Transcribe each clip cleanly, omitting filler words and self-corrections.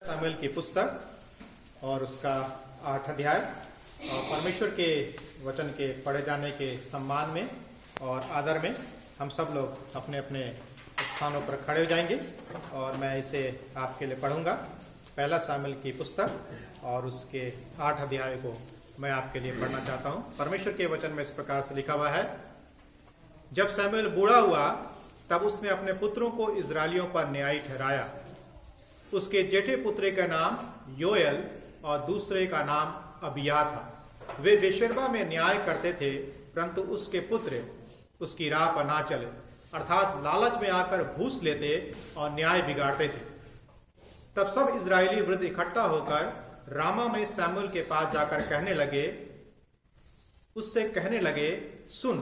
शामिल की पुस्तक और उसका 8 अध्याय और परमेश्वर के वचन के पढ़े जाने के सम्मान में और आदर में हम सब लोग अपने अपने स्थानों पर खड़े हो जाएंगे और मैं इसे आपके लिए पढ़ूंगा। पहला शामिल की पुस्तक और उसके 8 अध्याय को मैं आपके लिए पढ़ना चाहता हूं। परमेश्वर के वचन में इस प्रकार से लिखा हुआ है, जब शमूएल बूढ़ा हुआ तब उसने अपने पुत्रों को इजरायलियों पर न्यायी ठहराया। उसके जेठे पुत्र का नाम योएल और दूसरे का नाम अबिय्याह था। वे बेशर्बा में न्याय करते थे, परंतु उसके पुत्र उसकी राह पर ना चले, अर्थात लालच में आकर घूस लेते और न्याय बिगाड़ते थे। तब सब इजरायली वृद्ध इकट्ठा होकर रामा में शमूएल के पास जाकर उससे कहने लगे, सुन,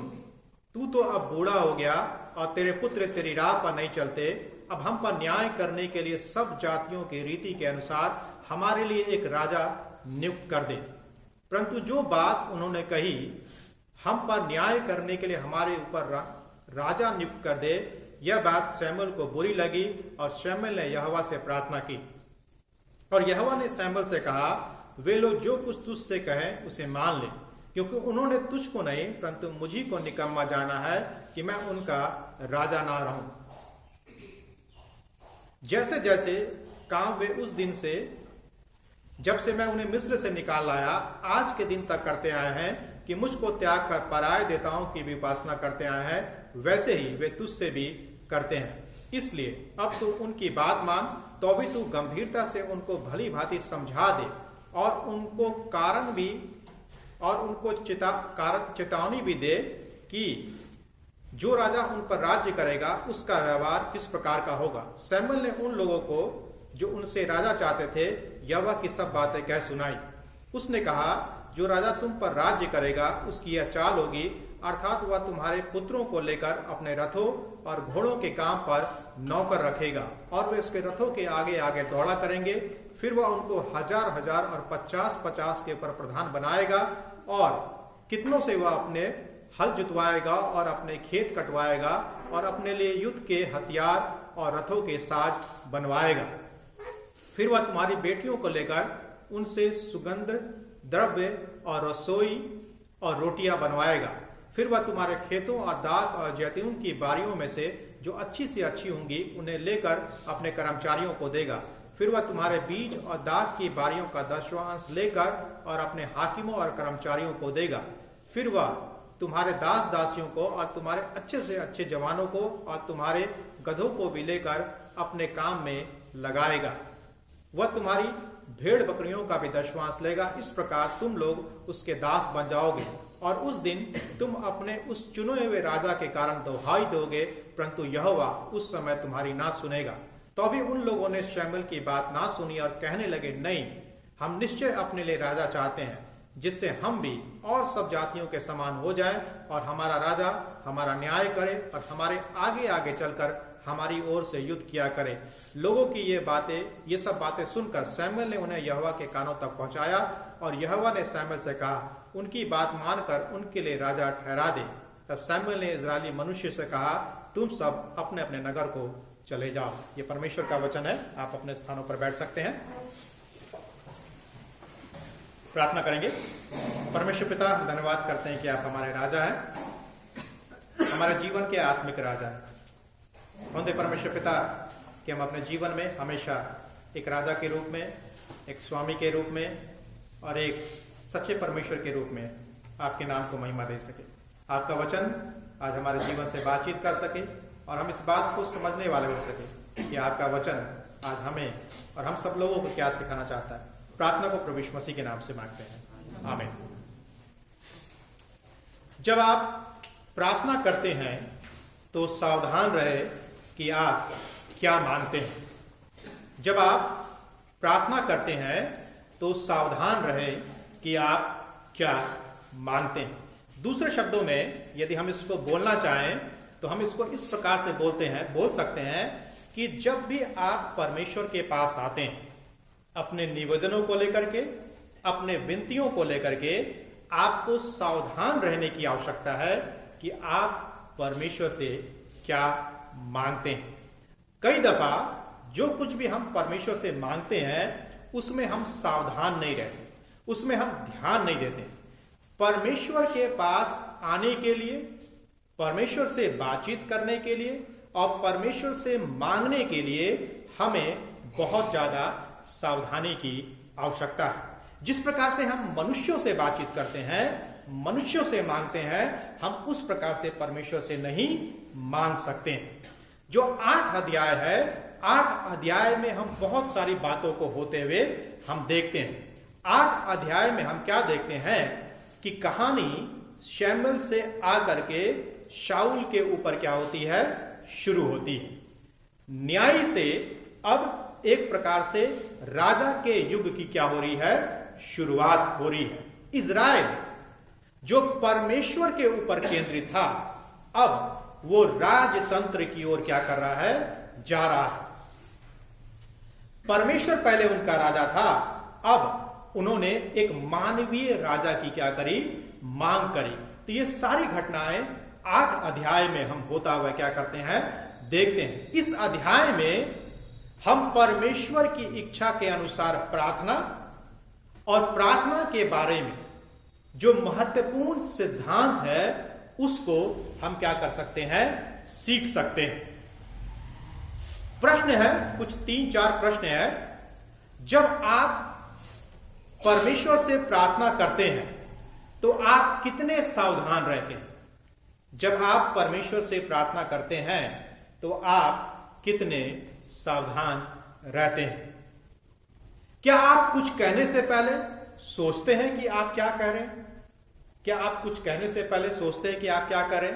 तू तो अब बूढ़ा हो गया और तेरे पुत्र तेरी राह पर नहीं चलते। अब हम पर न्याय करने के लिए सब जातियों की रीति के अनुसार हमारे लिए एक राजा नियुक्त कर दे। परंतु जो बात उन्होंने कही, हम पर न्याय करने के लिए हमारे ऊपर राजा नियुक्त कर दे, यह बात शमूएल को बुरी लगी और शमूएल ने यहोवा से प्रार्थना की। और यहोवा ने शमूएल से कहा, वे लोग जो कुछ तुझसे कहें उसे मान ले, क्योंकि उन्होंने तुझको नहीं परंतु मुझी को निकम्मा जाना है कि मैं उनका राजा ना रहूं। जैसे जैसे काम वे उस दिन से, जब से मैं उन्हें मिस्र से निकाल लाया, आज के दिन तक करते आए हैं कि मुझको त्याग कर पराये देवताओं की भी उपासना करते आए हैं, वैसे ही वे तुझसे भी करते हैं। इसलिए अब तू उनकी बात मान, तो भी तू गंभीरता से उनको भली भांति समझा दे और उनको चेतावनी भी दे कि जो राजा उन पर राज्य करेगा उसका व्यवहार किस प्रकार का होगा। शमूएल ने उन लोगों को जो उनसे राजा चाहते थे यहोवा की सब बातें कह सुनाई। उसने कहा, जो राजा तुम पर राज्य करेगा उसकी यह चाल होगी, अर्थात वह तुम्हारे पुत्रों को लेकर अपने रथों और घोड़ों के काम पर नौकर रखेगा और वे उसके रथों के आगे आगे दौड़ा करेंगे। फिर वह उनको 1000 और 50 के ऊपर प्रधान बनाएगा और कितनों से वह अपने हल जुतवाएगा और अपने खेत कटवाएगा और अपने लिए युद्ध के हथियार और रथों के साज बनवाएगा। फिर वह तुम्हारी बेटियों को लेकर उनसे सुगंध द्रव्य और रसोई और रोटियां बनवाएगा। फिर वह तुम्हारे खेतों और दाख और जैतून की बारियों में से जो अच्छी से अच्छी होंगी उन्हें लेकर अपने कर्मचारियों को देगा। फिर वह तुम्हारे बीज और दाख की बारियों का 10वां अंश लेकर और अपने हाकिमों और कर्मचारियों को देगा। फिर वह तुम्हारे दास दासियों को और तुम्हारे अच्छे से अच्छे जवानों को और तुम्हारे गधों को भी लेकर अपने काम में लगाएगा। वह तुम्हारी भेड़ बकरियों का भी 10वां अंश लेगा। इस प्रकार तुम लोग उसके दास बन जाओगे और उस दिन तुम अपने उस चुने हुए राजा के कारण दुहाई दोगे, परंतु यहोवा उस समय तुम्हारी ना सुनेगा। तो भी उन लोगों ने शमूएल की बात ना सुनी और कहने लगे, नहीं, हम निश्चय अपने लिए राजा चाहते हैं, जिससे हम भी और सब जातियों के समान हो जाएं और हमारा राजा हमारा न्याय करे और हमारे आगे आगे चलकर हमारी ओर से युद्ध किया करे। लोगों की ये सब बातें सुनकर शमूएल ने उन्हें यहोवा के कानों तक पहुंचाया और यहोवा ने शमूएल से कहा, उनकी बात मानकर उनके लिए राजा ठहरा दे। तब शमूएल ने इजरायली मनुष्य से कहा, तुम सब अपने अपने नगर को चले जाओ। ये परमेश्वर का वचन है। आप अपने स्थानों पर बैठ सकते हैं। प्रार्थना करेंगे। परमेश्वर पिता, धन्यवाद करते हैं कि आप हमारे राजा हैं, हमारे जीवन के आत्मिक राजा हैं। होंदे परमेश्वर पिता कि हम अपने जीवन में हमेशा एक राजा के रूप में, एक स्वामी के रूप में और एक सच्चे परमेश्वर के रूप में आपके नाम को महिमा दे सके। आपका वचन आज हमारे जीवन से बातचीत कर सके और हम इस बात को समझने वाले हो सके कि आपका वचन आज हमें और हम सब लोगों को क्या सिखाना चाहता है। प्रार्थना को प्रभु यीशु मसीह के नाम से मांगते हैं, आमीन। जब आप प्रार्थना करते हैं तो सावधान रहे कि आप क्या मांगते हैं। जब आप प्रार्थना करते हैं तो सावधान रहे कि आप क्या मांगते हैं। दूसरे शब्दों में यदि हम इसको बोलना चाहें तो हम इसको इस प्रकार से बोल सकते हैं कि जब भी आप परमेश्वर के पास आते हैं अपने निवेदनों को लेकर के, अपने विनतियों को लेकर के, आपको सावधान रहने की आवश्यकता है कि आप परमेश्वर से क्या मांगते हैं। कई दफा जो कुछ भी हम परमेश्वर से मांगते हैं उसमें हम सावधान नहीं रहते, उसमें हम ध्यान नहीं देते। परमेश्वर के पास आने के लिए, परमेश्वर से बातचीत करने के लिए और परमेश्वर से मांगने के लिए हमें बहुत ज्यादा सावधानी की आवश्यकता है। जिस प्रकार से हम मनुष्यों से बातचीत करते हैं, मनुष्यों से मांगते हैं, हम उस प्रकार से परमेश्वर से नहीं मांग सकते हैं। जो 8 अध्याय है, 8 अध्याय में हम बहुत सारी बातों को होते हुए हम देखते हैं। 8 अध्याय में हम क्या देखते हैं कि कहानी शमूएल से आकर के शाऊल के ऊपर क्या होती है, शुरू होती है। न्याय से अब एक प्रकार से राजा के युग की क्या हो रही है, शुरुआत हो रही है। इज़राइल जो परमेश्वर के ऊपर केंद्रित था, अब वो राजतंत्र की ओर क्या कर रहा है, जा रहा है। परमेश्वर पहले उनका राजा था, अब उन्होंने एक मानवीय राजा की क्या करी, मांग करी। तो ये सारी घटनाएं 8 अध्याय में हम होता हुआ क्या करते हैं, देखते हैं। इस अध्याय में हम परमेश्वर की इच्छा के अनुसार प्रार्थना और प्रार्थना के बारे में जो महत्वपूर्ण सिद्धांत है उसको हम क्या कर सकते हैं, सीख सकते हैं। प्रश्न है, कुछ 3-4 प्रश्न है। जब आप परमेश्वर से प्रार्थना करते हैं तो आप कितने सावधान रहते हैं? जब आप परमेश्वर से प्रार्थना करते हैं तो आप कितने सावधान रहते हैं? क्या आप कुछ कहने से पहले सोचते हैं कि आप क्या कह रहे हैं? क्या आप कुछ कहने से पहले सोचते हैं कि आप क्या करें?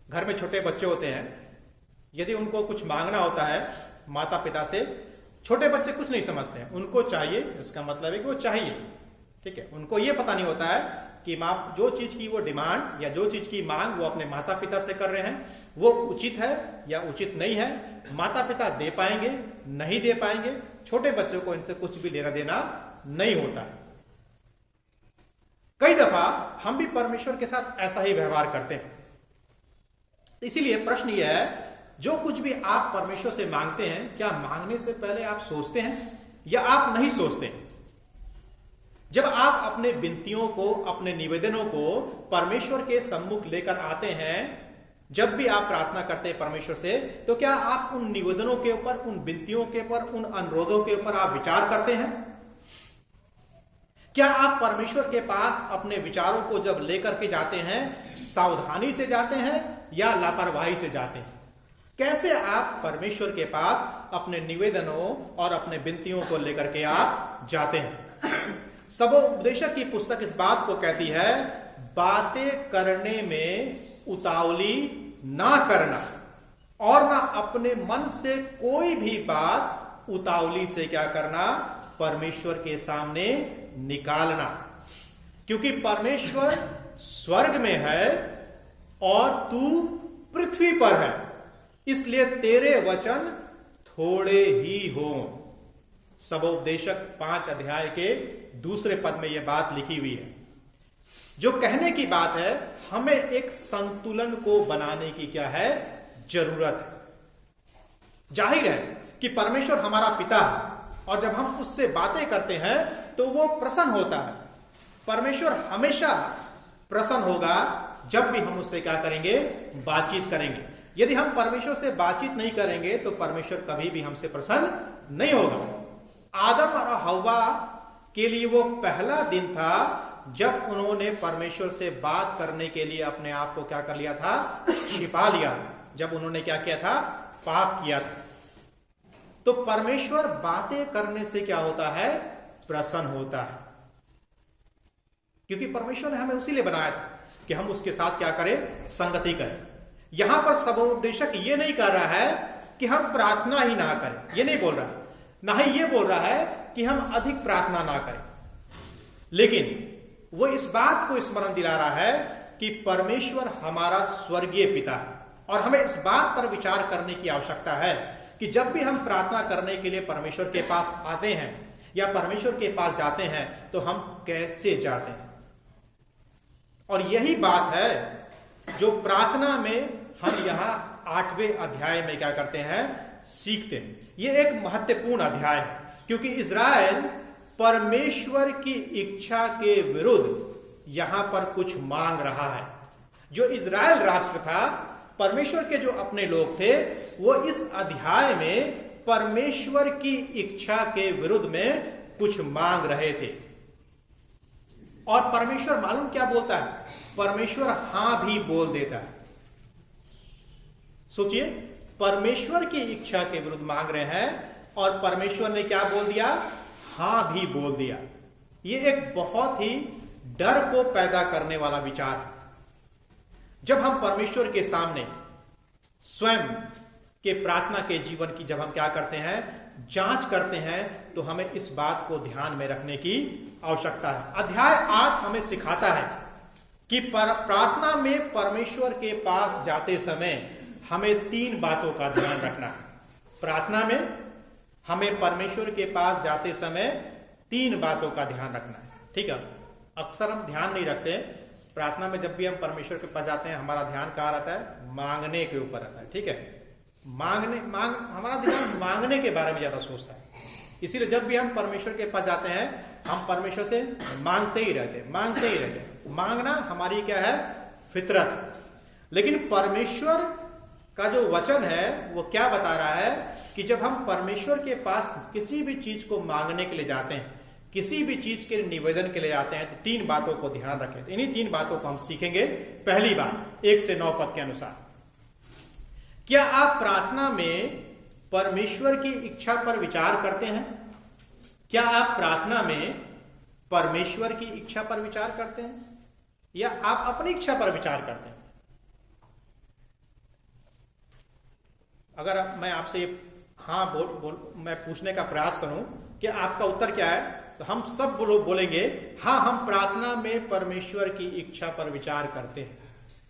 घर में छोटे बच्चे होते हैं, यदि उनको कुछ मांगना होता है माता पिता से, छोटे बच्चे कुछ नहीं समझते हैं, उनको चाहिए, इसका मतलब है कि वो चाहिए, ठीक है। उनको ये पता नहीं होता है कि माँ जो चीज की वो डिमांड या जो चीज की मांग वो अपने माता पिता से कर रहे हैं वो उचित है या उचित नहीं है। माता पिता दे पाएंगे, नहीं दे पाएंगे। छोटे बच्चों को इनसे कुछ भी लेना देना नहीं होता है। कई दफा हम भी परमेश्वर के साथ ऐसा ही व्यवहार करते हैं। इसीलिए प्रश्न यह है, जो कुछ भी आप परमेश्वर से मांगते हैं, क्या मांगने से पहले आप सोचते हैं या आप नहीं सोचते हैं? जब आप अपने विनतियों को, अपने निवेदनों को परमेश्वर के सम्मुख लेकर आते हैं, जब भी आप प्रार्थना करते हैं परमेश्वर से, तो क्या आप उन निवेदनों के ऊपर, उन विनतियों के ऊपर, उन अनुरोधों के ऊपर आप विचार करते हैं? क्या आप परमेश्वर के पास अपने विचारों को जब लेकर के जाते हैं, सावधानी से जाते हैं या लापरवाही से जाते हैं? कैसे आप परमेश्वर के पास अपने निवेदनों और अपने विनतियों को लेकर के आप जाते हैं? सबोपदेशक की पुस्तक इस बात को कहती है, बातें करने में उतावली ना करना और ना अपने मन से कोई भी बात उतावली से क्या करना, परमेश्वर के सामने निकालना। क्योंकि परमेश्वर स्वर्ग में है और तू पृथ्वी पर है, इसलिए तेरे वचन थोड़े ही हो। सबोपदेशक 5 अध्याय के 2 पद में यह बात लिखी हुई है। जो कहने की बात है, हमें एक संतुलन को बनाने की क्या है, जरूरत है। जाहिर है कि परमेश्वर हमारा पिता है और जब हम उससे बातें करते हैं तो वो प्रसन्न होता है। परमेश्वर हमेशा प्रसन्न होगा जब भी हम उससे क्या करेंगे, बातचीत करेंगे। यदि हम परमेश्वर से बातचीत नहीं करेंगे तो परमेश्वर कभी भी हमसे प्रसन्न नहीं होगा। आदम और हव्वा के लिए वो पहला दिन था जब उन्होंने परमेश्वर से बात करने के लिए अपने आप को क्या कर लिया था, छिपा लिया था। जब उन्होंने क्या किया था, पाप किया था। तो परमेश्वर बातें करने से क्या होता है, प्रसन्न होता है। क्योंकि परमेश्वर ने हमें उसी लिए बनाया था कि हम उसके साथ क्या करें, संगति करें। यहां पर सबोपदेशक ये नहीं कर रहा है कि हम प्रार्थना ही ना करें, ये नहीं बोल रहा है। ना ही ये बोल रहा है कि हम अधिक प्रार्थना ना करें, लेकिन वो इस बात को स्मरण दिला रहा है कि परमेश्वर हमारा स्वर्गीय पिता है और हमें इस बात पर विचार करने की आवश्यकता है कि जब भी हम प्रार्थना करने के लिए परमेश्वर के पास आते हैं या परमेश्वर के पास जाते हैं तो हम कैसे जाते हैं। और यही बात है जो प्रार्थना में हम यहां 8वें अध्याय में क्या करते हैं, सीखते हैं। यह एक महत्वपूर्ण अध्याय है, क्योंकि इज़राइल परमेश्वर की इच्छा के विरुद्ध यहां पर कुछ मांग रहा है। जो इज़राइल राष्ट्र था, परमेश्वर के जो अपने लोग थे, वो इस अध्याय में परमेश्वर की इच्छा के विरुद्ध में कुछ मांग रहे थे। और परमेश्वर मालूम क्या बोलता है? परमेश्वर हां भी बोल देता है। सोचिए, परमेश्वर की इच्छा के विरुद्ध मांग रहे हैं और परमेश्वर ने क्या बोल दिया? हां भी बोल दिया। यह एक बहुत ही डर को पैदा करने वाला विचार है। जब हम परमेश्वर के सामने स्वयं के प्रार्थना के जीवन की जब हम क्या करते हैं, जांच करते हैं, तो हमें इस बात को ध्यान में रखने की आवश्यकता है। अध्याय 8 हमें सिखाता है कि प्रार्थना में परमेश्वर के पास जाते समय हमें 3 बातों का ध्यान रखना है। प्रार्थना में हमें परमेश्वर के पास जाते समय 3 बातों का ध्यान रखना है। ठीक है, अक्सर हम ध्यान नहीं रखते। प्रार्थना में जब भी हम परमेश्वर के पास जाते हैं, हमारा ध्यान कहाँ रहता है? मांगने के ऊपर रहता है। ठीक है, हमारा ध्यान मांगने के बारे में ज्यादा सोचता है। इसीलिए जब भी हम परमेश्वर के पास जाते हैं, हम परमेश्वर से मांगते ही रहते। मांगना हमारी क्या है? फितरत। लेकिन परमेश्वर का जो वचन है वो क्या बता रहा है कि जब हम परमेश्वर के पास किसी भी चीज को मांगने के लिए जाते हैं, किसी भी चीज के निवेदन के लिए आते हैं, तो 3 बातों को ध्यान रखें। तो इन्हीं 3 बातों को हम सीखेंगे। पहली बात, 1 से 9 पद के अनुसार, क्या आप प्रार्थना में परमेश्वर की इच्छा पर विचार करते हैं? क्या आप प्रार्थना में परमेश्वर की इच्छा पर विचार करते हैं या आप अपनी इच्छा पर विचार करते हैं? अगर मैं आपसे हाँ मैं पूछने का प्रयास करूं कि आपका उत्तर क्या है, तो हम सब बोलेंगे हाँ, हम प्रार्थना में परमेश्वर की इच्छा पर विचार करते हैं।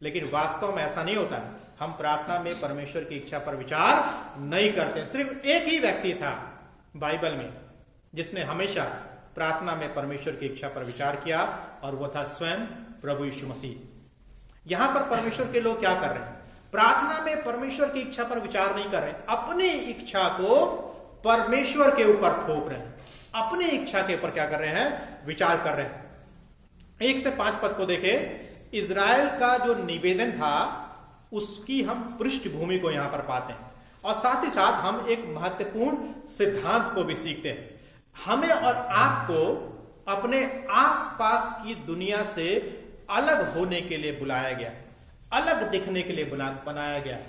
लेकिन वास्तव में ऐसा नहीं होता है। हम प्रार्थना में परमेश्वर की इच्छा पर विचार नहीं करते। सिर्फ एक ही व्यक्ति था बाइबल में जिसने हमेशा प्रार्थना में परमेश्वर की इच्छा पर विचार किया, और वो था स्वयं प्रभु यीशु मसीह। यहां पर परमेश्वर के लोग क्या कर रहे हैं? प्रार्थना में परमेश्वर की इच्छा पर विचार नहीं कर रहे, अपनी इच्छा को परमेश्वर के ऊपर थोप रहे हैं। अपनी इच्छा के ऊपर क्या कर रहे हैं? विचार कर रहे हैं। 1 से 5 पद को देखें। इज़राइल का जो निवेदन था उसकी हम पृष्ठभूमि को यहां पर पाते हैं, और साथ ही साथ हम एक महत्वपूर्ण सिद्धांत को भी सीखते हैं। हमें और आपको अपने आसपास की दुनिया से अलग होने के लिए बुलाया गया है, अलग दिखने के लिए बनाया गया है।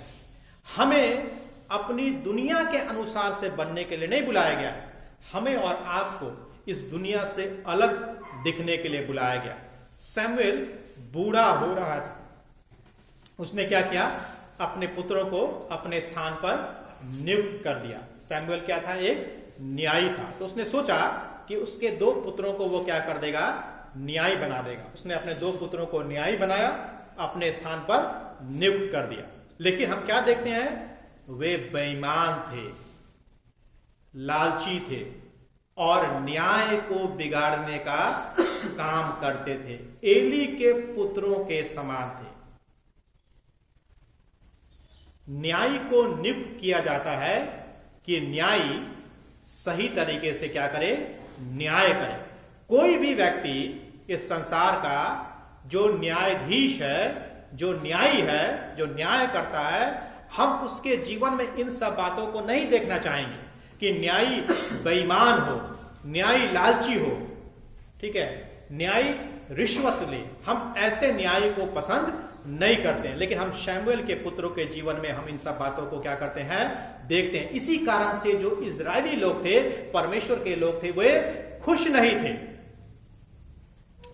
हमें अपनी दुनिया के अनुसार से बनने के लिए नहीं बुलाया गया है। हमें और आपको इस दुनिया से अलग दिखने के लिए बुलाया गया। सैमुएल बूढ़ा हो रहा था। उसने क्या किया? अपने पुत्रों को अपने स्थान पर नियुक्त कर दिया। सैमुएल क्या था? एक न्यायी था। तो उसने सोचा कि उसके 2 पुत्रों को वो क्या कर देगा? न्यायी बना देगा। उसने अपने 2 पुत्रों को न्यायी बनाया, अपने स्थान पर नियुक्त कर दिया। लेकिन हम क्या देखते हैं? वे बेईमान थे, लालची थे और न्याय को बिगाड़ने का काम करते थे। एली के पुत्रों के समान थे। न्यायी को नियुक्त किया जाता है कि न्यायी सही तरीके से क्या करे? न्याय करे। कोई भी व्यक्ति इस संसार का जो न्यायाधीश है, जो न्यायी है, जो न्याय करता है, हम उसके जीवन में इन सब बातों को नहीं देखना चाहेंगे कि न्यायी बेईमान हो, न्यायी लालची हो, ठीक है, न्यायी रिश्वत ले। हम ऐसे न्यायी को पसंद नहीं करते हैं। लेकिन हम शमूएल के पुत्रों के जीवन में हम इन सब बातों को क्या करते हैं? देखते हैं। इसी कारण से जो इजरायली लोग थे, परमेश्वर के लोग थे, वे खुश नहीं थे।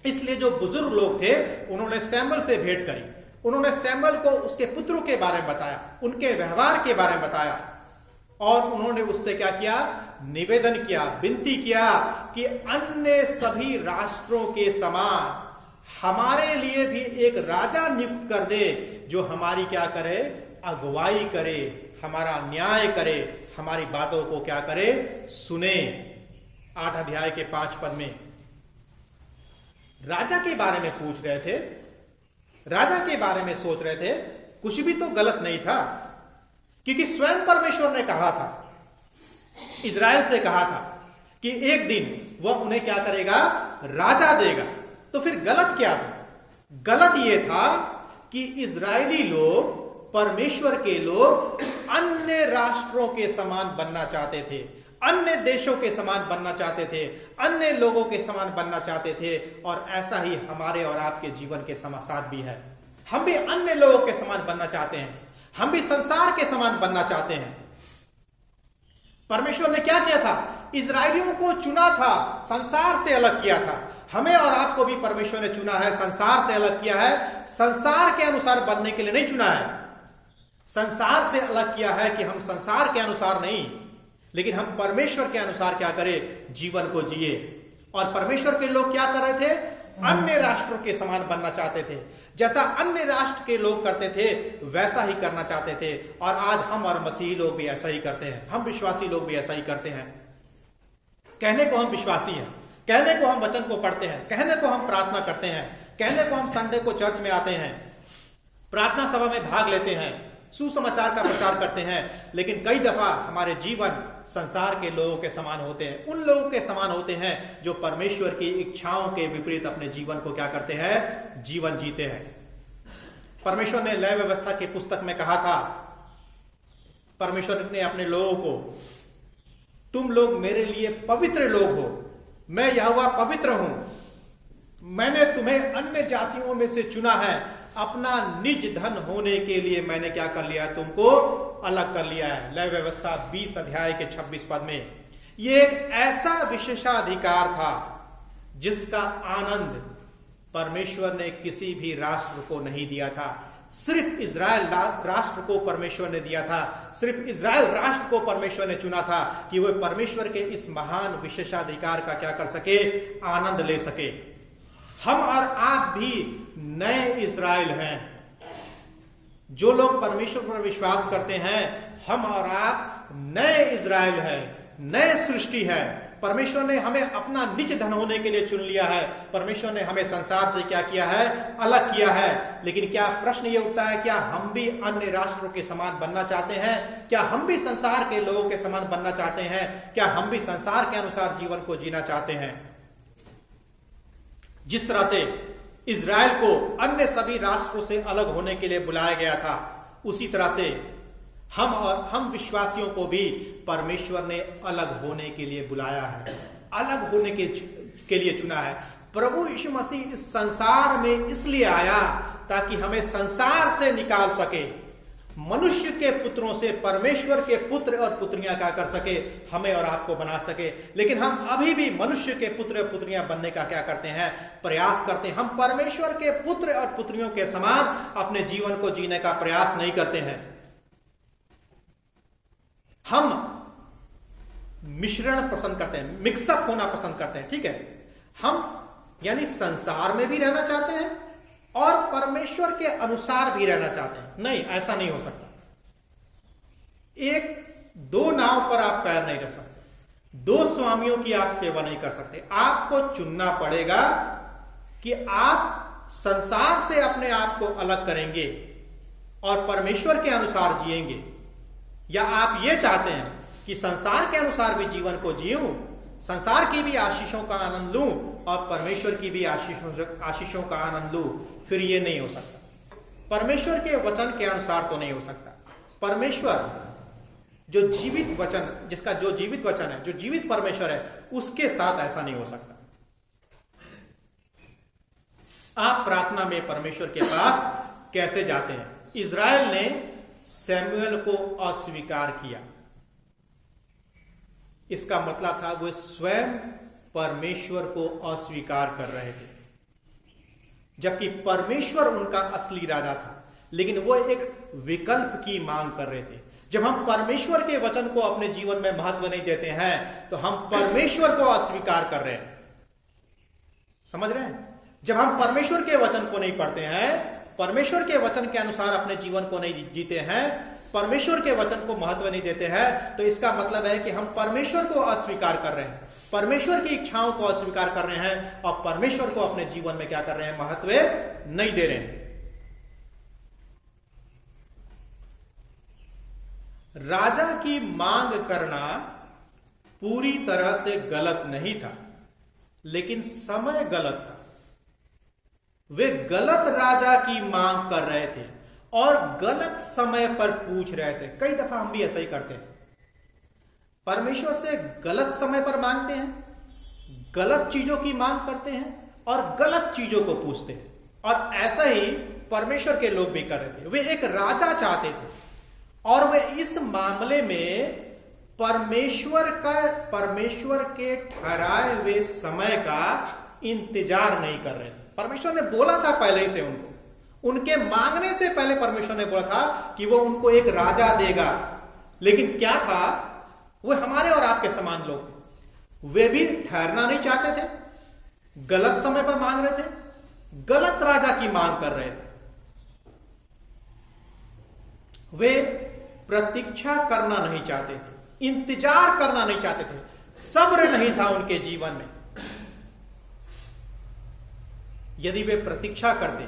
इसलिए जो बुजुर्ग लोग थे उन्होंने शमूएल से भेंट करी। उन्होंने शमूएल को उसके पुत्रों के बारे में बताया, उनके व्यवहार के बारे में बताया, और उन्होंने उससे क्या किया? निवेदन किया, विनती किया कि अन्य सभी राष्ट्रों के समान हमारे लिए भी एक राजा नियुक्त कर दे, जो हमारी क्या करे? अगुवाई करे, हमारा न्याय करे, हमारी बातों को क्या करे? सुने। 8 अध्याय के 5 पद में राजा के बारे में पूछ रहे थे, राजा के बारे में सोच रहे थे। कुछ भी तो गलत नहीं था। क्योंकि स्वयं परमेश्वर ने कहा था, इजराइल से कहा था कि एक दिन वह उन्हें क्या करेगा, राजा देगा। तो फिर गलत क्या था? गलत यह था कि इजरायली लोग, परमेश्वर के लोग अन्य राष्ट्रों के समान बनना चाहते थे, अन्य देशों के समान बनना चाहते थे, अन्य लोगों के समान बनना चाहते थे। और ऐसा ही हमारे और आपके जीवन के साथ भी है। हम भी अन्य लोगों के समान बनना चाहते हैं, हम भी संसार के समान बनना चाहते हैं। परमेश्वर ने क्या किया था? इजरायलियों को चुना था, संसार से अलग किया था। हमें और आपको भी परमेश्वर ने चुना है, संसार से अलग किया है। संसार के अनुसार बनने के लिए नहीं चुना है, संसार से अलग किया है कि हम संसार के अनुसार नहीं, लेकिन हम परमेश्वर के अनुसार क्या करें, जीवन को जिए। और परमेश्वर के लोग क्या कर रहे थे? अन्य राष्ट्रों के समान बनना चाहते थे। जैसा अन्य राष्ट्र के लोग करते थे वैसा ही करना चाहते थे। और आज हम और मसीही लोग भी ऐसा ही करते हैं, हम विश्वासी लोग भी ऐसा ही करते हैं। कहने को हम विश्वासी हैं, कहने को हम वचन को पढ़ते हैं, कहने को हम प्रार्थना करते हैं, कहने को हम संडे को चर्च में आते हैं, प्रार्थना सभा में भाग लेते हैं, सुसमाचार का प्रचार करते हैं, लेकिन कई दफा हमारे जीवन संसार के लोगों के समान होते हैं, उन लोगों के समान होते हैं जो परमेश्वर की इच्छाओं के विपरीत अपने जीवन को क्या करते हैं, जीवन जीते हैं। परमेश्वर ने लय व्यवस्था की पुस्तक में कहा था, परमेश्वर ने अपने लोगों को, तुम लोग मेरे लिए पवित्र लोग हो, मैं यहोवा पवित्र हूं, मैंने तुम्हें अन्य जातियों में से चुना है, अपना निज धन होने के लिए मैंने क्या कर लिया, तुमको अलग कर लिया है। लय व्यवस्था 20 अध्याय के 26 पद में। यह एक ऐसा विशेषाधिकार था जिसका आनंद परमेश्वर ने किसी भी राष्ट्र को नहीं दिया था, सिर्फ इजराइल राष्ट्र को परमेश्वर ने दिया था। सिर्फ इजराइल राष्ट्र को परमेश्वर ने चुना था कि वह परमेश्वर के इस महान विशेषाधिकार का क्या कर सके, आनंद ले सके। हम और आप भी नए इजराइल हैं। जो लोग परमेश्वर पर विश्वास करते हैं, हम और आप नए इजराइल हैं, नए सृष्टि है। परमेश्वर ने हमें अपना निज धन होने के लिए चुन लिया है। परमेश्वर ने हमें संसार से क्या किया है, अलग किया है। लेकिन क्या प्रश्न ये उठता है, क्या हम भी अन्य राष्ट्रों के समान बनना चाहते हैं? क्या हम भी संसार के लोगों के समान बनना चाहते हैं? क्या हम भी संसार के अनुसार जीवन को जीना चाहते हैं? जिस तरह से इजराइल को अन्य सभी राष्ट्रों से अलग होने के लिए बुलाया गया था, उसी तरह से हम विश्वासियों को भी परमेश्वर ने अलग होने के लिए बुलाया है, अलग होने के लिए चुना है। प्रभु यीशु मसीह इस संसार में इसलिए आया ताकि हमें संसार से निकाल सके, मनुष्य के पुत्रों से परमेश्वर के पुत्र और पुत्रियां क्या कर सके, हमें और आपको बना सके। लेकिन हम अभी भी मनुष्य के पुत्र और पुत्रियां बनने का क्या करते हैं, प्रयास करते हैं। हम परमेश्वर के पुत्र और पुत्रियों के समान अपने जीवन को जीने का प्रयास नहीं करते हैं। हम मिश्रण पसंद करते हैं, मिक्सअप होना पसंद करते हैं। ठीक है, हम यानी संसार में भी रहना चाहते हैं और परमेश्वर के अनुसार भी रहना चाहते हैं। नहीं, ऐसा नहीं हो सकता। दो नाव पर आप पैर नहीं रख सकते, दो स्वामियों की आप सेवा नहीं कर सकते। आपको चुनना पड़ेगा कि आप संसार से अपने आप को अलग करेंगे और परमेश्वर के अनुसार जिएंगे, या आप ये चाहते हैं कि संसार के अनुसार भी जीवन को जीऊं, संसार की भी आशीषों का आनंद लूं और परमेश्वर की भी आशीषों का आनंद लूं। फिर ये नहीं हो सकता, परमेश्वर के वचन के अनुसार तो नहीं हो सकता। परमेश्वर जो जीवित वचन, जिसका जो जीवित वचन है, जो जीवित परमेश्वर है, उसके साथ ऐसा नहीं हो सकता। आप प्रार्थना में परमेश्वर के पास कैसे जाते हैं? इजराइल ने सैमुएल को अस्वीकार किया, इसका मतलब था वो स्वयं परमेश्वर को अस्वीकार कर रहे थे, जबकि परमेश्वर उनका असली राजा था। लेकिन वो एक विकल्प की मांग कर रहे थे। जब हम परमेश्वर के वचन को अपने जीवन में महत्व नहीं देते हैं तो हम परमेश्वर को अस्वीकार कर रहे हैं। समझ रहे हैं? जब हम परमेश्वर के वचन को नहीं पढ़ते हैं, परमेश्वर के वचन के अनुसार अपने जीवन को नहीं जीते हैं, परमेश्वर के वचन को महत्व नहीं देते हैं, तो इसका मतलब है कि हम परमेश्वर को अस्वीकार कर रहे हैं, परमेश्वर की इच्छाओं को अस्वीकार कर रहे हैं और परमेश्वर को अपने जीवन में क्या कर रहे हैं, महत्व नहीं दे रहे हैं। राजा की मांग करना पूरी तरह से गलत नहीं था, लेकिन समय गलत था। वे गलत राजा की मांग कर रहे थे और गलत समय पर पूछ रहे थे। कई दफा हम भी ऐसा ही करते हैं, परमेश्वर से गलत समय पर मांगते हैं, गलत चीजों की मांग करते हैं और गलत चीजों को पूछते हैं। और ऐसा ही परमेश्वर के लोग भी कर रहे थे। वे एक राजा चाहते थे और वे इस मामले में परमेश्वर के ठहराए हुए समय का इंतजार नहीं कर रहे थे। परमेश्वर ने बोला था पहले ही से उनके मांगने से पहले परमेश्वर ने बोला था कि वो उनको एक राजा देगा। लेकिन क्या था, वो हमारे और आपके समान लोग थे। वे भी ठहरना नहीं चाहते थे, गलत समय पर मांग रहे थे, गलत राजा की मांग कर रहे थे। वे प्रतीक्षा करना नहीं चाहते थे, इंतजार करना नहीं चाहते थे, सब्र नहीं था उनके जीवन में। यदि वे प्रतीक्षा करते,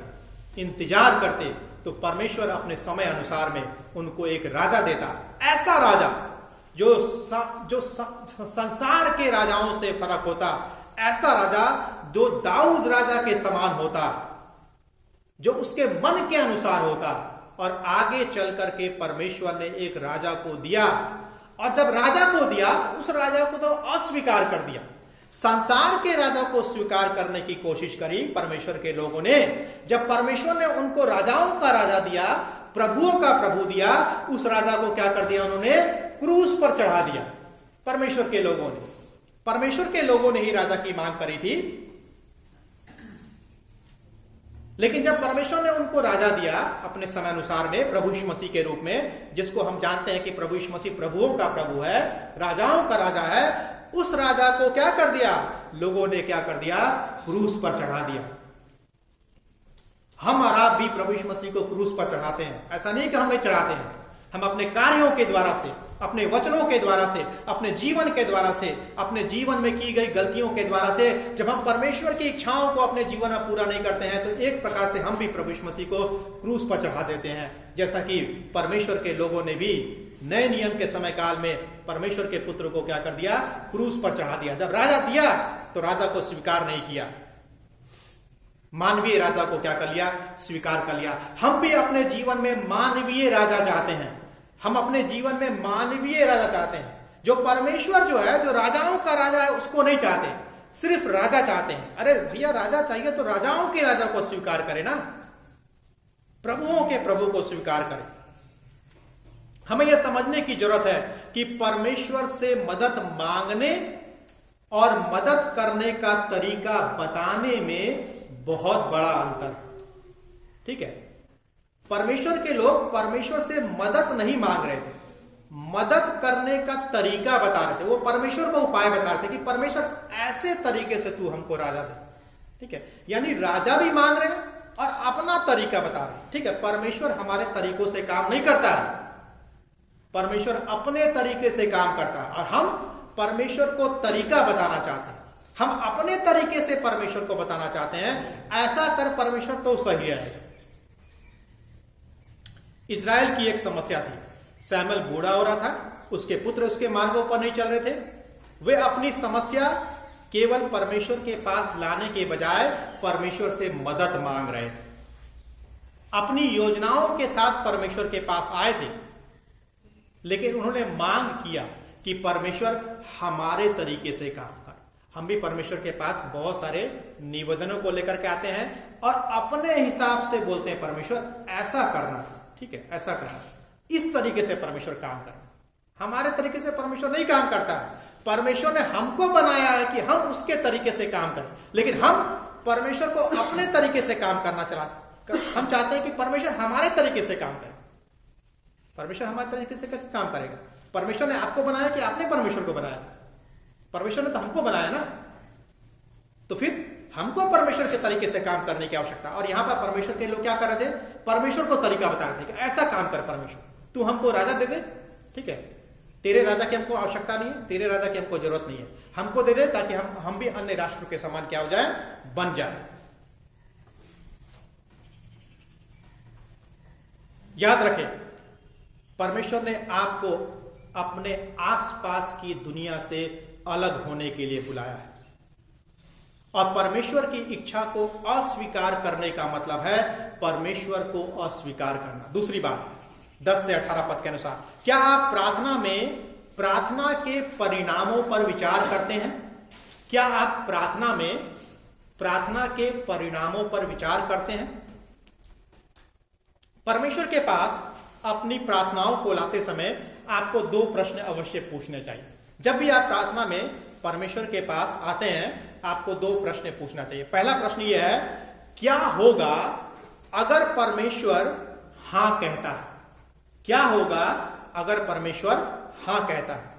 इंतजार करते, तो परमेश्वर अपने समय अनुसार में उनको एक राजा देता, ऐसा राजा जो संसार के राजाओं से फर्क होता, ऐसा राजा जो दाऊद राजा के समान होता, जो उसके मन के अनुसार होता। और आगे चल करके परमेश्वर ने एक राजा को दिया, और जब राजा को दिया, उस राजा को तो अस्वीकार कर दिया। संसार के राजा को स्वीकार करने की कोशिश करी परमेश्वर के लोगों ने। जब परमेश्वर ने उनको राजाओं का राजा दिया, प्रभुओं का प्रभु दिया, उस राजा को क्या कर दिया उन्होंने? क्रूस पर चढ़ा दिया। परमेश्वर के लोगों ने ही राजा की मांग करी थी। लेकिन जब परमेश्वर ने उनको राजा दिया अपने समय अनुसार में, प्रभु यीशु मसीह के रूप में, जिसको हम जानते हैं कि प्रभु यीशु मसीह प्रभुओं का प्रभु है, राजाओं का राजा है, उस राजा को क्या कर दिया? लोगों ने क्या कर दिया? क्रूस पर चढ़ा दिया। हम और आप भी प्रभु यीशु मसीह को क्रूस पर चढ़ाते हैं। ऐसा नहीं कि हम नहीं चढ़ाते हैं, हम अपने कार्यों के द्वारा से, अपने वचनों के द्वारा से, अपने जीवन के द्वारा से, अपने जीवन में की गई गलतियों के द्वारा से, जब हम परमेश्वर की इच्छाओं को अपने जीवन में पूरा नहीं करते हैं, तो एक प्रकार से हम भी प्रभु यीशु मसीह को क्रूस पर चढ़ा देते हैं। जैसा कि परमेश्वर के लोगों ने भी नए नियम के समय काल में परमेश्वर के पुत्र को क्या कर दिया? क्रूस पर चढ़ा दिया। जब राजा दिया तो राजा को स्वीकार नहीं किया, मानवीय राजा को क्या कर लिया? स्वीकार कर लिया। हम भी अपने जीवन में मानवीय राजा चाहते हैं। हम अपने जीवन में मानवीय राजा चाहते हैं। जो परमेश्वर जो है, जो राजाओं का राजा है, उसको नहीं चाहते, सिर्फ राजा चाहते हैं। अरे भैया, राजा चाहिए तो राजाओं के राजा को स्वीकार करें ना, प्रभुओं के प्रभु को स्वीकार करें। हमें यह समझने की जरूरत है कि परमेश्वर से मदद मांगने और मदद करने का तरीका बताने में बहुत बड़ा अंतर, ठीक है। परमेश्वर के लोग परमेश्वर से मदद नहीं मांग रहे थे, मदद करने का तरीका बता रहे थे। वो परमेश्वर को उपाय बता रहे थे कि परमेश्वर ऐसे तरीके से तू हमको राजा दे, ठीक है। यानी राजा भी मांग रहे हैं और अपना तरीका बता रहे हैं, ठीक है। परमेश्वर हमारे तरीकों से काम नहीं करता है, परमेश्वर अपने तरीके से काम करता है। और हम परमेश्वर को तरीका बताना चाहते हैं, हम अपने तरीके से परमेश्वर को बताना चाहते हैं, ऐसा कर परमेश्वर तो सही है। इजराइल की एक समस्या थी, सैमुएल बूढ़ा हो रहा था, उसके पुत्र उसके मार्गों पर नहीं चल रहे थे। वे अपनी समस्या केवल परमेश्वर के पास लाने के बजाय परमेश्वर से मदद मांग रहे थे। अपनी योजनाओं के साथ परमेश्वर के पास आए थे, लेकिन उन्होंने मांग किया कि परमेश्वर हमारे तरीके से काम कर। हम भी परमेश्वर के पास बहुत सारे निवेदनों को लेकर के आते हैं और अपने हिसाब से बोलते हैं, परमेश्वर ऐसा करना, ठीक है, ऐसा करना, इस तरीके से परमेश्वर काम करना। हमारे तरीके से परमेश्वर नहीं काम करता है। परमेश्वर ने हमको बनाया है कि हम उसके तरीके से काम करें, लेकिन हम परमेश्वर को अपने तरीके से काम करना हम चाहते हैं कि परमेश्वर हमारे तरीके से काम करे। परमेश्वर हमारे तरीके से कैसे काम करेगा? परमेश्वर ने आपको बनाया कि आपने परमेश्वर को बनाया? परमेश्वर ने तो हमको बनाया ना, तो फिर हमको परमेश्वर के तरीके से काम करने की आवश्यकता। और यहां पर परमेश्वर के लोग क्या कर रहे थे? परमेश्वर को तरीका बता रहे थे कि ऐसा काम कर परमेश्वर, तू हमको राजा दे दे, ठीक है, तेरे राजा की हमको आवश्यकता नहीं है, तेरे राजा की हमको जरूरत नहीं है, हमको दे दे ताकि हम भी अन्य राष्ट्र के समान क्या हो जाए? बन जाए। याद रखें, परमेश्वर ने आपको अपने आसपास की दुनिया से अलग होने के लिए बुलाया है। और परमेश्वर की इच्छा को अस्वीकार करने का मतलब है परमेश्वर को अस्वीकार करना। दूसरी बात, 10 से 18 पद के अनुसार, क्या आप प्रार्थना में प्रार्थना के परिणामों पर विचार करते हैं? क्या आप प्रार्थना में प्रार्थना के परिणामों पर विचार करते हैं? परमेश्वर के पास अपनी प्रार्थनाओं को लाते समय आपको 2 प्रश्न अवश्य पूछने चाहिए। जब भी आप प्रार्थना में परमेश्वर के पास आते हैं, आपको 2 प्रश्न पूछना चाहिए। पहला प्रश्न यह है, क्या होगा अगर परमेश्वर हां कहता है? क्या होगा अगर परमेश्वर हां कहता है?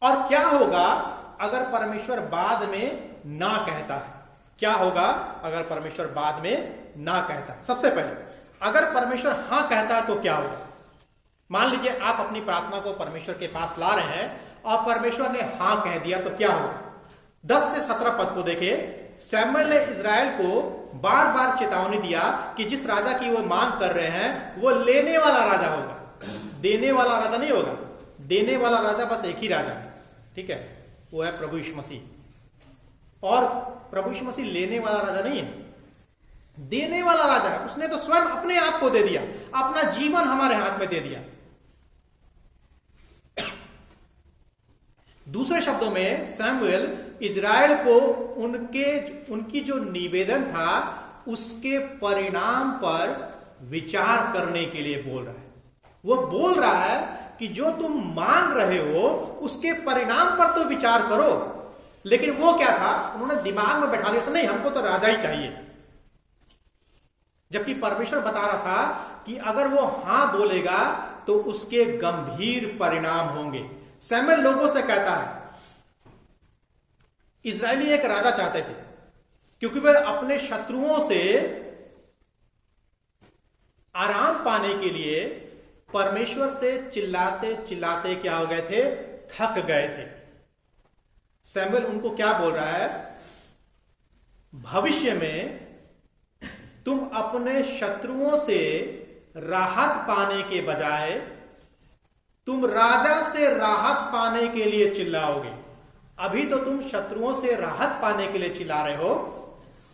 और क्या होगा अगर परमेश्वर बाद में ना कहता है? क्या होगा अगर परमेश्वर बाद में ना कहता है? सबसे पहले, अगर परमेश्वर हां कहता है तो क्या होगा? मान लीजिए आप अपनी प्रार्थना को परमेश्वर के पास ला रहे हैं और परमेश्वर ने हां कह दिया तो क्या होगा? 10 से 17 पद को देखिए। सैमुएल ने इजराइल को बार बार चेतावनी दिया कि जिस राजा की वो मांग कर रहे हैं वो लेने वाला राजा होगा, देने वाला राजा नहीं होगा। देने वाला राजा बस एक ही राजा है, ठीक है, वो है प्रभु यीशु मसीह। और प्रभु यीशु मसीह लेने वाला राजा नहीं है, देने वाला राजा है। उसने तो स्वयं अपने आप को दे दिया, अपना जीवन हमारे हाथ में दे दिया। दूसरे शब्दों में सैमुएल इजराइल को उनकी जो निवेदन था उसके परिणाम पर विचार करने के लिए बोल रहा है। वो बोल रहा है कि जो तुम मांग रहे हो उसके परिणाम पर तो विचार करो। लेकिन वो क्या था, उन्होंने दिमाग में बैठा लिया था, नहीं हमको तो राजा ही चाहिए। जबकि परमेश्वर बता रहा था कि अगर वो हां बोलेगा तो उसके गंभीर परिणाम होंगे। सैमुएल लोगों से कहता है, इजरायली एक राजा चाहते थे क्योंकि वे अपने शत्रुओं से आराम पाने के लिए परमेश्वर से चिल्लाते चिल्लाते क्या हो गए थे, थक गए थे। सैमुएल उनको क्या बोल रहा है, भविष्य में तुम अपने शत्रुओं से राहत पाने के बजाय तुम राजा से राहत पाने के लिए चिल्लाओगे। अभी तो तुम शत्रुओं से राहत पाने के लिए चिल्ला रहे हो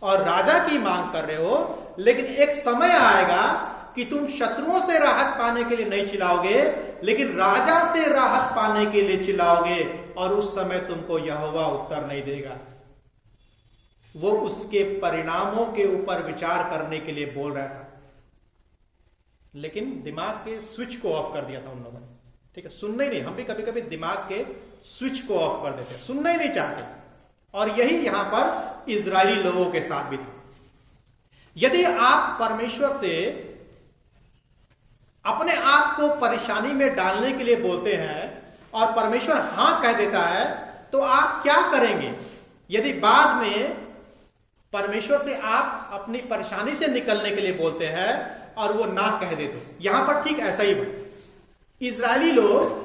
और राजा की मांग कर रहे हो, लेकिन एक समय आएगा कि तुम शत्रुओं से राहत पाने के लिए नहीं चिल्लाओगे, लेकिन राजा से राहत पाने के लिए चिल्लाओगे, और उस समय तुमको यहोवा उत्तर नहीं देगा। वो उसके परिणामों के ऊपर विचार करने के लिए बोल रहा था, लेकिन दिमाग के स्विच को ऑफ कर दिया था उन लोगों ने। ठीक है, सुनना ही नहीं। हम भी कभी कभी दिमाग के स्विच को ऑफ कर देते हैं, सुनना ही नहीं चाहते। और यही यहां पर इजरायली लोगों के साथ भी था। यदि आप परमेश्वर से अपने आप को परेशानी में डालने के लिए बोलते हैं और परमेश्वर हां कह देता है, तो आप क्या करेंगे? यदि बाद में परमेश्वर से आप अपनी परेशानी से निकलने के लिए बोलते हैं और वो ना कह देते। यहां पर ठीक ऐसा ही हुआ। इजरायली लोग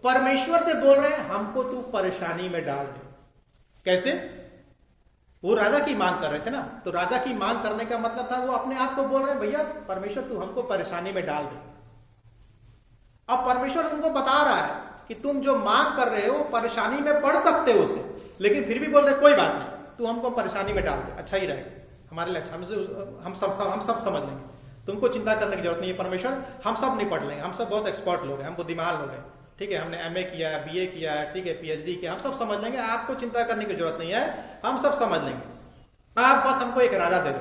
परमेश्वर से बोल रहे हैं, हमको तू परेशानी में डाल दे। कैसे? वो राजा की मांग कर रहे थे ना, तो राजा की मांग करने का मतलब था वो अपने आप को बोल रहे हैं, भैया परमेश्वर तू हमको परेशानी में डाल दे। अब परमेश्वर तुमको बता रहा है कि तुम जो मांग कर रहे हो परेशानी में पड़ सकते हो उससे, लेकिन फिर भी बोल रहे कोई बात नहीं, तू हमको परेशानी में डाल दे, अच्छा ही रहेगा हमारे लिए, हम सब समझ लेंगे, तुमको चिंता करने की जरूरत नहीं है परमेश्वर, हम सब निपट लेंगे, हम सब बहुत एक्सपर्ट लोग हैं, हम बुद्धिमान लोग हैं, ठीक है, हमने एमए किया है, बीए किया है, ठीक है, पीएचडी किया, हम सब समझ लेंगे, आपको चिंता करने की जरूरत नहीं है, हम सब समझ लेंगे, आप बस हमको एक राजा दे दो।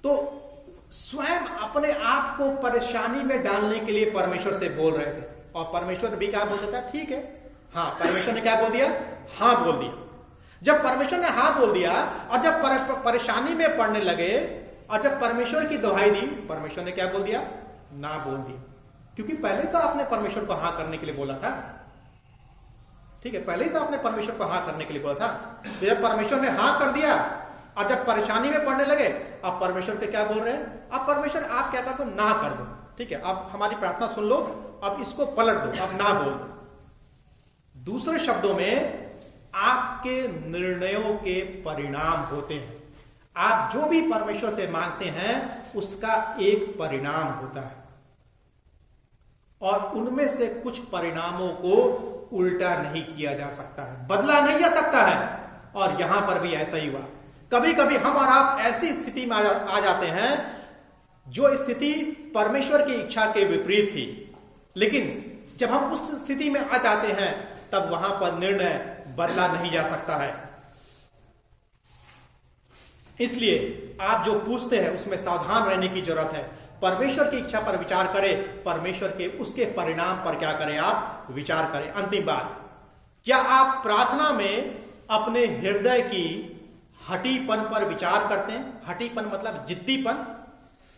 तो स्वयं अपने आप को परेशानी में डालने के लिए परमेश्वर से बोल रहे थे, और परमेश्वर भी क्या बोल देता, ठीक है, हाँ, परमेश्वर ने क्या बोल दिया, हाँ बोल दिया। जब परमेश्वर ने हाँ बोल दिया और जब परेशानी में पड़ने लगे और जब परमेश्वर की दुहाई दी, परमेश्वर ने क्या बोल दिया, ना बोल दिया, क्योंकि पहले तो आपने परमेश्वर को हाँ करने के लिए बोला था, ठीक है, पहले ही तो आपने परमेश्वर को हाँ करने के लिए बोला था। तो जब परमेश्वर ने हाँ कर दिया और जब परेशानी में पड़ने लगे, अब परमेश्वर के क्या बोल रहे हैं, अब परमेश्वर आप क्या कर दो, ना कर दो, ठीक है, अब हमारी प्रार्थना सुन लो, अब इसको पलट दो, अब ना बोल दो। दूसरे शब्दों में आपके निर्णयों के परिणाम होते हैं। आप जो भी परमेश्वर से मांगते हैं उसका एक परिणाम होता है। और उनमें से कुछ परिणामों को उल्टा नहीं किया जा सकता है, बदला नहीं जा सकता है। और यहां पर भी ऐसा ही हुआ। कभी कभी हम और आप ऐसी स्थिति में आ जाते हैं जो स्थिति परमेश्वर की इच्छा के विपरीत थी, लेकिन जब हम उस स्थिति में आ जाते हैं तब वहां पर निर्णय बदला नहीं जा सकता है। इसलिए आप जो पूछते हैं उसमें सावधान रहने की जरूरत है। परमेश्वर की इच्छा पर विचार करें, परमेश्वर के उसके परिणाम पर क्या करें, आप विचार करें। अंतिम बात, क्या आप प्रार्थना में अपने हृदय की हटीपन पर विचार करते हैं? हटीपन मतलब जिद्दीपन।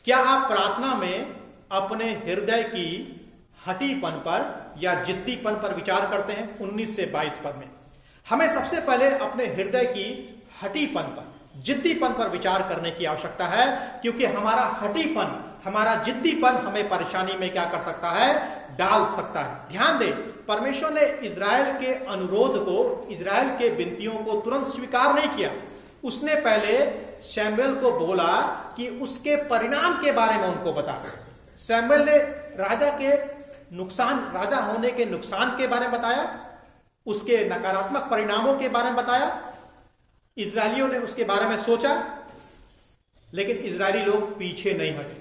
क्या आप प्रार्थना में अपने हृदय की हटीपन पर या जिद्दीपन पर विचार करते हैं? 19 से 22 पद में हमें सबसे पहले अपने हृदय की हटीपन पर, जिद्दीपन पर विचार करने की आवश्यकता है, क्योंकि हमारा हटीपन, हमारा जिद्दीपन हमें परेशानी में क्या कर सकता है, डाल सकता है। ध्यान दें, परमेश्वर ने इजराइल के अनुरोध को, इजराइल के विनतियों को तुरंत स्वीकार नहीं किया। उसने पहले शमूएल को बोला कि उसके परिणाम के बारे में उनको बता। शमूएल ने राजा के नुकसान, राजा होने के नुकसान के बारे में बताया, उसके नकारात्मक परिणामों के बारे में बताया। इजरायलियों ने उसके बारे में सोचा, लेकिन इजरायली लोग पीछे नहीं हटे।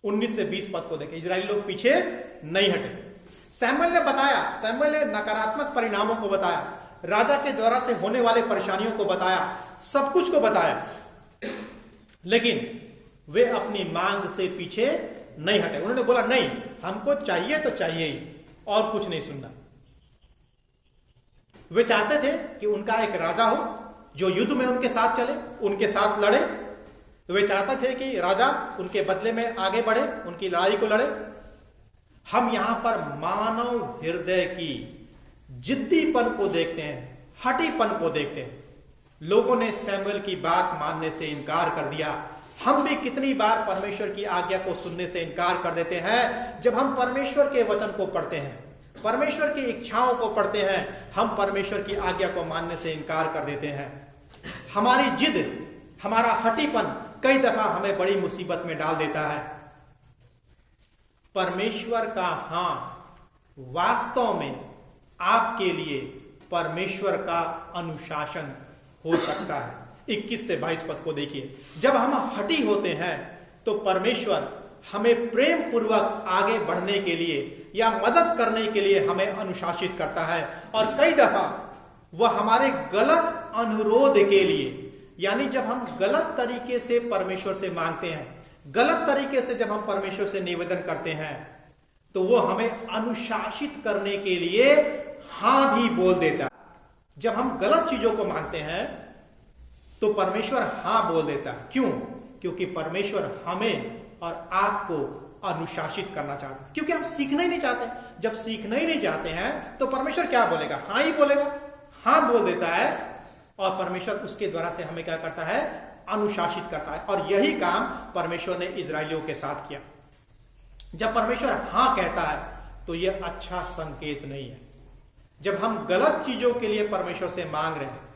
19 से 20 पद को देखें, इजरायली लोग पीछे नहीं हटे। शमूएल ने बताया, शमूएल ने नकारात्मक परिणामों को बताया, राजा के द्वारा से होने वाले परेशानियों को बताया, सब कुछ को बताया, लेकिन वे अपनी मांग से पीछे नहीं हटे। उन्होंने बोला नहीं, हमको चाहिए तो चाहिए ही, और कुछ नहीं सुनना। वे चाहते थे कि उनका एक राजा हो जो युद्ध में उनके साथ चले, उनके साथ लड़े। वे चाहते थे कि राजा उनके बदले में आगे बढ़े, उनकी लड़ाई को लड़े। हम यहां पर मानव हृदय की जिद्दीपन को देखते हैं, हटीपन को देखते हैं। लोगों ने शमूएल की बात मानने से इनकार कर दिया। हम भी कितनी बार परमेश्वर की आज्ञा को सुनने से इनकार कर देते हैं। जब हम परमेश्वर के वचन को पढ़ते हैं, परमेश्वर की इच्छाओं को पढ़ते हैं, हम परमेश्वर की आज्ञा को मानने से इनकार कर देते हैं। हमारी जिद, हमारा हटीपन कई दफा हमें बड़ी मुसीबत में डाल देता है। परमेश्वर का हां वास्तव में आपके लिए परमेश्वर का अनुशासन हो सकता है। 21 से 22 पद को देखिए। जब हम हठी होते हैं तो परमेश्वर हमें प्रेम पूर्वक आगे बढ़ने के लिए या मदद करने के लिए हमें अनुशासित करता है, और कई दफा वह हमारे गलत अनुरोध के लिए, यानी जब हम गलत तरीके से परमेश्वर से मांगते हैं, गलत तरीके से जब हम परमेश्वर से निवेदन करते हैं, तो वो हमें अनुशासित करने के लिए हां भी बोल देता है। जब हम गलत चीजों को मांगते हैं तो परमेश्वर हां बोल देता है। क्यों? क्योंकि परमेश्वर हमें और आपको अनुशासित करना चाहता है, क्योंकि हम सीखना ही नहीं चाहते। जब सीखना ही नहीं चाहते हैं तो परमेश्वर क्या बोलेगा? हां ही बोलेगा, हां बोल देता है, और परमेश्वर उसके द्वारा से हमें क्या करता है? अनुशासित करता है। और यही काम परमेश्वर ने इजरायलियों के साथ किया। जब परमेश्वर हां कहता है तो यह अच्छा संकेत नहीं है। जब हम गलत चीजों के लिए परमेश्वर से मांग रहे हैं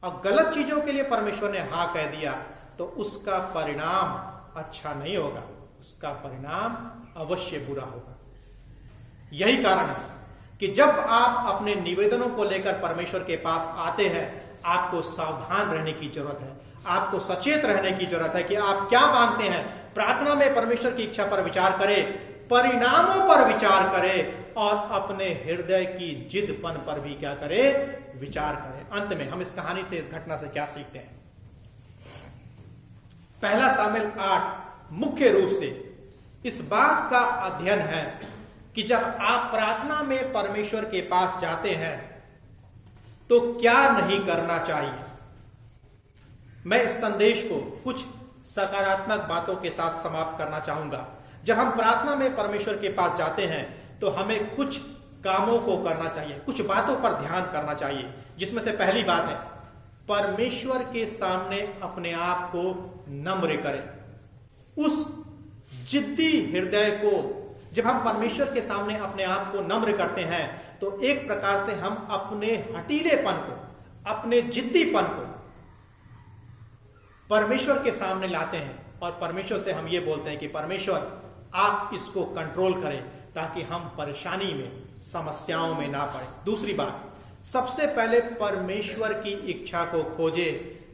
और गलत चीजों के लिए परमेश्वर ने हां कह दिया, तो उसका परिणाम अच्छा नहीं होगा, उसका परिणाम अवश्य बुरा होगा। यही कारण है कि जब आप अपने निवेदनों को लेकर परमेश्वर के पास आते हैं, आपको सावधान रहने की जरूरत है, आपको सचेत रहने की जरूरत है कि आप क्या मांगते हैं। प्रार्थना में परमेश्वर की इच्छा पर विचार करें, परिणामों पर विचार करें, और अपने हृदय की जिदपन पर भी क्या करें? विचार करें। अंत में हम इस कहानी से, इस घटना से क्या सीखते हैं? पहला शामूएल 8 मुख्य रूप से इस बात का अध्ययन है कि जब आप प्रार्थना में परमेश्वर के पास जाते हैं तो क्या नहीं करना चाहिए। मैं इस संदेश को कुछ सकारात्मक बातों के साथ समाप्त करना चाहूंगा। जब हम प्रार्थना में परमेश्वर के पास जाते हैं तो हमें कुछ कामों को करना चाहिए, कुछ बातों पर ध्यान करना चाहिए, जिसमें से पहली बात है परमेश्वर के सामने अपने आप को नम्र करें। उस जिद्दी हृदय को, जब हम परमेश्वर के सामने अपने आप को नम्र करते हैं तो एक प्रकार से हम अपने हटीलेपन को, अपने जिद्दीपन को परमेश्वर के सामने लाते हैं, और परमेश्वर से हम ये बोलते हैं कि परमेश्वर, आप इसको कंट्रोल करें ताकि हम परेशानी में, समस्याओं में ना पड़े। दूसरी बात, सबसे पहले परमेश्वर की इच्छा को खोजे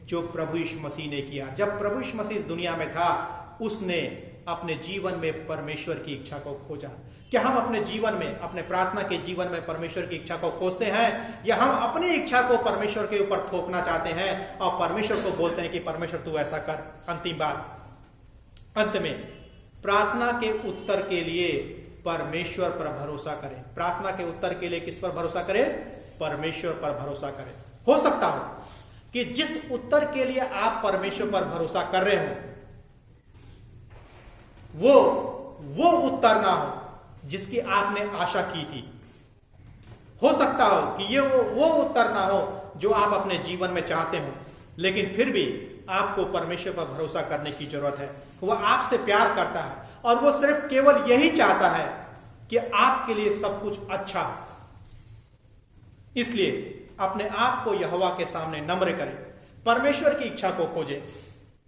जो प्रभु यीशु मसीह ने किया। जब प्रभु यीशु मसीह इस दुनिया में था, उसने अपने जीवन में परमेश्वर की इच्छा को खोजा। क्या हम अपने जीवन में, अपने प्रार्थना के जीवन में परमेश्वर की इच्छा को खोजते हैं, या हम अपनी इच्छा को परमेश्वर के ऊपर थोपना चाहते हैं और परमेश्वर को बोलते हैं कि परमेश्वर तू ऐसा कर। अंतिम बात, अंत में प्रार्थना के उत्तर के लिए परमेश्वर पर भरोसा करें। प्रार्थना के उत्तर के लिए किस पर भरोसा करें? परमेश्वर पर भरोसा करें। हो सकता हो कि जिस उत्तर के लिए आप परमेश्वर पर भरोसा कर रहे हो वो उत्तर ना हो जिसकी आपने आशा की थी। हो सकता हो कि ये वो उत्तर ना हो जो आप अपने जीवन में चाहते हो, लेकिन फिर भी आपको परमेश्वर पर भरोसा करने की जरूरत है। वह आपसे प्यार करता है और वो सिर्फ केवल यही चाहता है कि आपके लिए सब कुछ अच्छा हो। इसलिए अपने आप को यहोवा के सामने नम्र करें, परमेश्वर की इच्छा को खोजें,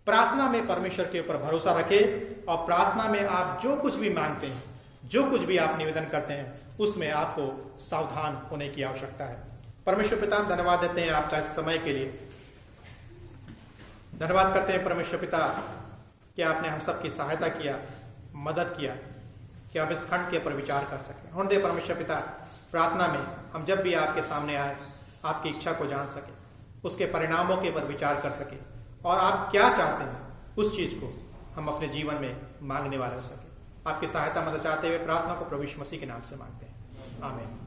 प्रार्थना में परमेश्वर के ऊपर भरोसा रखें और प्रार्थना में आप जो कुछ भी मांगते हैं, जो कुछ भी आप निवेदन करते हैं, उसमें आपको सावधान होने की आवश्यकता है। परमेश्वर पिता, धन्यवाद देते हैं आपका इस समय के लिए। धन्यवाद करते हैं परमेश्वर पिता कि आपने हम सबकी सहायता किया, मदद किया कि आप इस खंड के ऊपर विचार कर सकें। होने दे परमेश्वर पिता, प्रार्थना में हम जब भी आपके सामने आए, आपकी इच्छा को जान सके, उसके परिणामों के ऊपर विचार कर सके और आप क्या चाहते हैं उस चीज को हम अपने जीवन में मांगने वाले हो सके। आपकी सहायता मदद चाहते हुए प्रार्थना को प्रभु यीशु मसीह के नाम से मांगते हैं, आमीन।